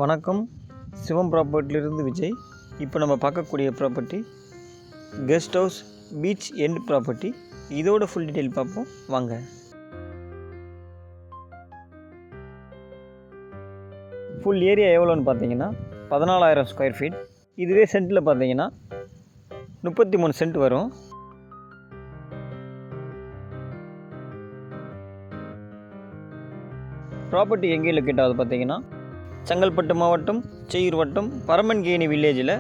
வணக்கம், சிவம் ப்ராப்பர்ட்டிலிருந்து விஜய். இப்போ நம்ம பார்க்கக்கூடிய property guest house beach end property. இதோட ஃபுல் டீட்டெயில் பார்ப்போம் வாங்க. ஃபுல் ஏரியா எவ்வளோன்னு பார்த்தீங்கன்னா 14,000 ஸ்கொயர் ஃபீட். இதுவே சென்ட்டில் பார்த்தீங்கன்னா 33 சென்ட் வரும். ப்ராப்பர்ட்டி எங்கே லொக்கேட் ஆகுது பார்த்தீங்கன்னா செங்கல்பட்டு மாவட்டம், செய்யூர் வட்டம், பரமன்கேணி வில்லேஜில்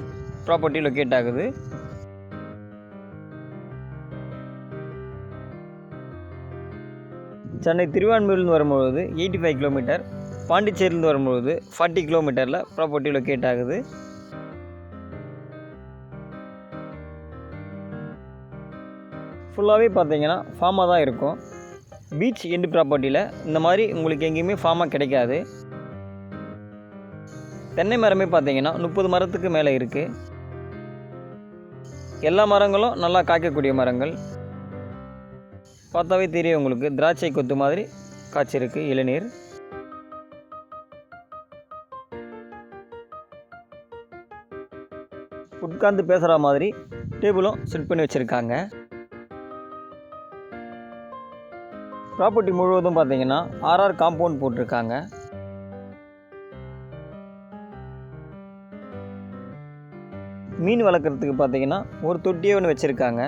ப்ராப்பர்ட்டி லொக்கேட் ஆகுது. சென்னை திருவான்மியூர்லேருந்து வரும்பொழுது 85 கிலோமீட்டர், பாண்டிச்சேரியிலேருந்து வரும்பொழுது 40 கிலோமீட்டரில் ப்ராப்பர்ட்டி லொக்கேட் ஆகுது. ஃபுல்லாகவே பார்த்தீங்கன்னா ஃபார்மாக தான் இருக்கும். பீச் எண்டு ப்ராப்பர்ட்டியில் இந்த மாதிரி உங்களுக்கு எங்கேயுமே ஃபார்மாக கிடைக்காது. தென்னை மரமே பார்த்தீங்கன்னா 30 மரத்துக்கு மேலே இருக்குது. எல்லா மரங்களும் நல்லா காய்க்கக்கூடிய மரங்கள். பார்த்தாவே தெரியும் உங்களுக்கு, திராட்சை கொத்து மாதிரி காய்ச்சிருக்கு இளநீர். உட்கார்ந்து பேசுகிற மாதிரி டேபிளும் செட் பண்ணி வச்சுருக்காங்க. ப்ராப்பர்ட்டி முழுவதும் பார்த்தீங்கன்னா ஆர்ஆர் காம்பவுண்ட் போட்டிருக்காங்க. மீன் வளர்க்குறதுக்கு பார்த்தீங்கன்னா ஒரு தொட்டியே ஒன்று வச்சுருக்காங்க.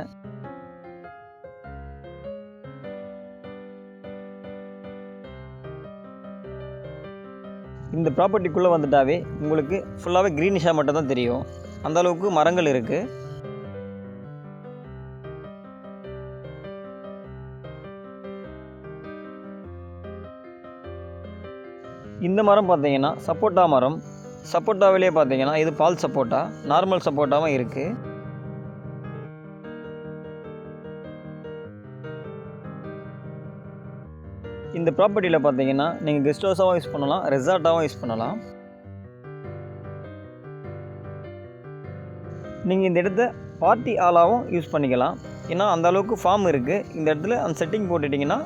இந்த ப்ராப்பர்ட்டிக்குள்ளே வந்துட்டாவே உங்களுக்கு ஃபுல்லாகவே க்ரீனிஷாக மட்டும் தான் தெரியும். அந்த அளவுக்கு மரங்கள் இருக்குது. இந்த மரம் பார்த்தீங்கன்னா சப்போட்டா மரம். சப்போட்டாவிலே பார்த்தீங்கன்னா இது பால் சப்போட்டா, நார்மல் சப்போட்டாவும் இருக்குது. இந்த ப்ராப்பர்ட்டியில் பார்த்தீங்கன்னா நீங்கள் கெஸ்ட் ஹவுஸாகவும் யூஸ் பண்ணலாம், ரெசார்ட்டாகவும் யூஸ் பண்ணலாம். நீங்கள் இந்த இடத்த பார்ட்டி ஹாலாகவும் யூஸ் பண்ணிக்கலாம். ஏன்னா அந்த அளவுக்கு ஃபார்ம் இருக்குது. இந்த இடத்துல அந்த செட்டிங் போட்டுட்டிங்கன்னா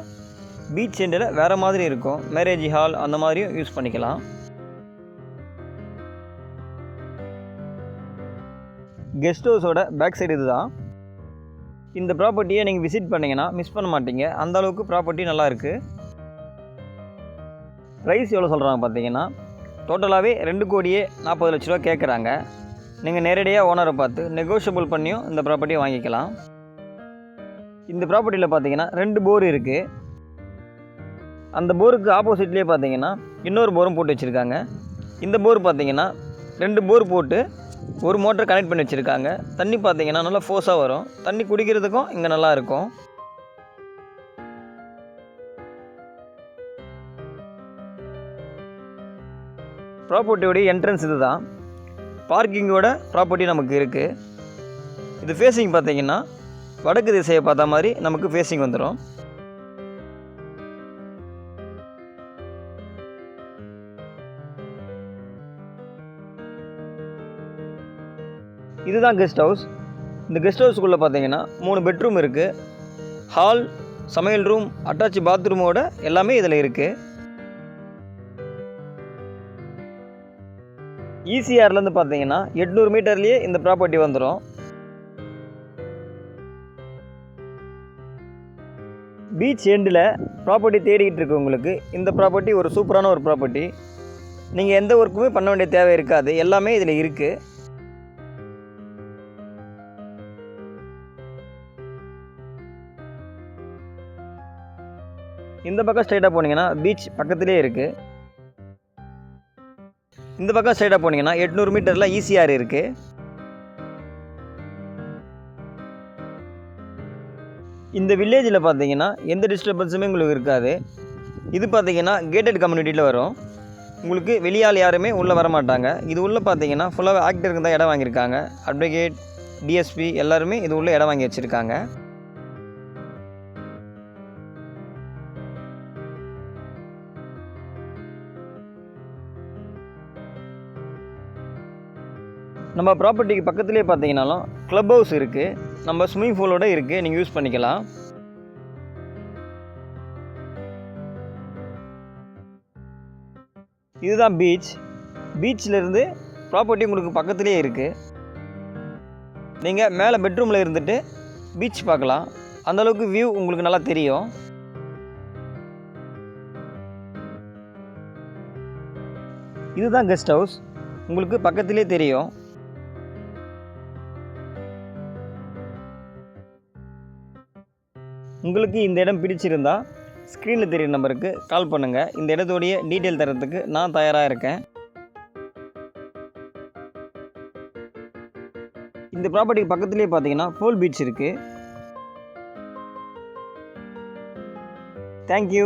பீச் எண்டில் வேறு மாதிரி இருக்கும். மேரேஜ் ஹால் அந்த மாதிரியும் யூஸ் பண்ணிக்கலாம். கெஸ்ட் ஹவுஸோட பேக் சைடு இது தான். இந்த ப்ராப்பர்ட்டியை நீங்கள் விசிட் பண்ணிங்கன்னா மிஸ் பண்ண மாட்டீங்க. அந்த அளவுக்கு ப்ராப்பர்ட்டி நல்லா இருக்குது. ப்ரைஸ் எவ்வளோ சொல்கிறாங்க பார்த்தீங்கன்னா டோட்டலாகவே 2,40,00,000 ரூபா கேட்குறாங்க. நீங்கள் நேரடியாக ஓனரை பார்த்து நெகோஷியபிள் பண்ணியும் இந்த ப்ராப்பர்ட்டியை வாங்கிக்கலாம். இந்த ப்ராப்பர்ட்டியில் பார்த்தீங்கன்னா 2 போர் இருக்குது. அந்த போருக்கு ஆப்போசிட்லேயே பார்த்தீங்கன்னா இன்னொரு போரும் போட்டு வச்சுருக்காங்க. இந்த போர் பார்த்தீங்கன்னா 2 போர் போட்டு ஒரு மோட்டர் கனெக்ட் பண்ணி வச்சுருக்காங்க. தண்ணி பார்த்தீங்கன்னா நல்லா ஃபோர்ஸாக வரும். தண்ணி குடிக்கிறதுக்கும் இங்கே நல்லா இருக்கும். ப்ராப்பர்ட்டியோடைய என்ட்ரன்ஸ் இது தான். பார்க்கிங்கோட ப்ராப்பர்ட்டி நமக்கு இருக்குது. இது ஃபேஸிங் பார்த்தீங்கன்னா வடக்கு திசையை பார்த்த மாதிரி நமக்கு ஃபேஸிங் வந்துடும். இதுதான் கெஸ்ட் ஹவுஸ். இந்த கெஸ்ட் ஹவுஸுக்குள்ளே பார்த்தீங்கன்னா 3 பெட்ரூம் இருக்குது. ஹால், சமையல் ரூம், அட்டாச் பாத்ரூமோட எல்லாமே இதில் இருக்குது. ஈசிஆர்லேருந்து பார்த்தீங்கன்னா 800 மீட்டர்லேயே இந்த ப்ராப்பர்ட்டி வந்துடும். பீச் எண்டில் ப்ராப்பர்ட்டி தேடிக்கிட்டு இருக்கவங்களுக்கு இந்த ப்ராப்பர்ட்டி ஒரு சூப்பரான ஒரு ப்ராப்பர்ட்டி. நீங்கள் எந்த ஒர்க்குமே பண்ண வேண்டிய தேவை இருக்காது. எல்லாமே இதில் இருக்குது. இந்த பக்கம் ஸ்ட்ரைட்டாக போனீங்கன்னா பீச் பக்கத்துலேயே இருக்குது. இந்த பக்கம் ஸ்ட்ரைட்டாக போனீங்கன்னா 800 மீட்டரில் ஈசிஆர் இருக்குது. இந்த வில்லேஜில் பார்த்தீங்கன்னா எந்த டிஸ்டர்பன்ஸுமே உங்களுக்கு இருக்காது. இது பார்த்தீங்கன்னா கேட்டட் கம்யூனிட்டியில் வரும். உங்களுக்கு வெளியால் யாருமே உள்ளே வர மாட்டாங்க. இது உள்ளே பார்த்தீங்கன்னா ஃபுல்லாக ஆக்டருக்கு தான் இடம் வாங்கியிருக்காங்க. அட்வொகேட், டிஎஸ்பி எல்லாருமே இது உள்ளே இடம் வாங்கி வச்சுருக்காங்க. நம்ம ப்ராப்பர்ட்டிக்கு பக்கத்துலேயே பார்த்தீங்கன்னாலும் க்ளப் ஹவுஸ் இருக்குது. நம்ம ஸ்விம்மிங் பூலோடு இருக்குது, நீங்கள் யூஸ் பண்ணிக்கலாம். இதுதான் பீச். பீச்சிலேருந்து ப்ராப்பர்ட்டி உங்களுக்கு பக்கத்துலேயே இருக்குது. நீங்கள் மேலே பெட்ரூமில் இருந்துட்டு பீச் பார்க்கலாம். அந்தளவுக்கு வியூ உங்களுக்கு நல்லா தெரியும். இதுதான் கெஸ்ட் ஹவுஸ், உங்களுக்கு பக்கத்துலேயே தெரியும். உங்களுக்கு இந்த இடம் பிடிச்சிருந்தா ஸ்க்ரீனில் தெரியுற நம்பருக்கு கால் பண்ணுங்கள். இந்த இடத்தோடைய டீட்டெயில் தரத்துக்கு நான் தயாராக இருக்கேன். இந்த ப்ராப்பர்ட்டிக்கு பக்கத்துலேயே பார்த்தீங்கன்னா போல் பீச் இருக்குது. தேங்க்யூ.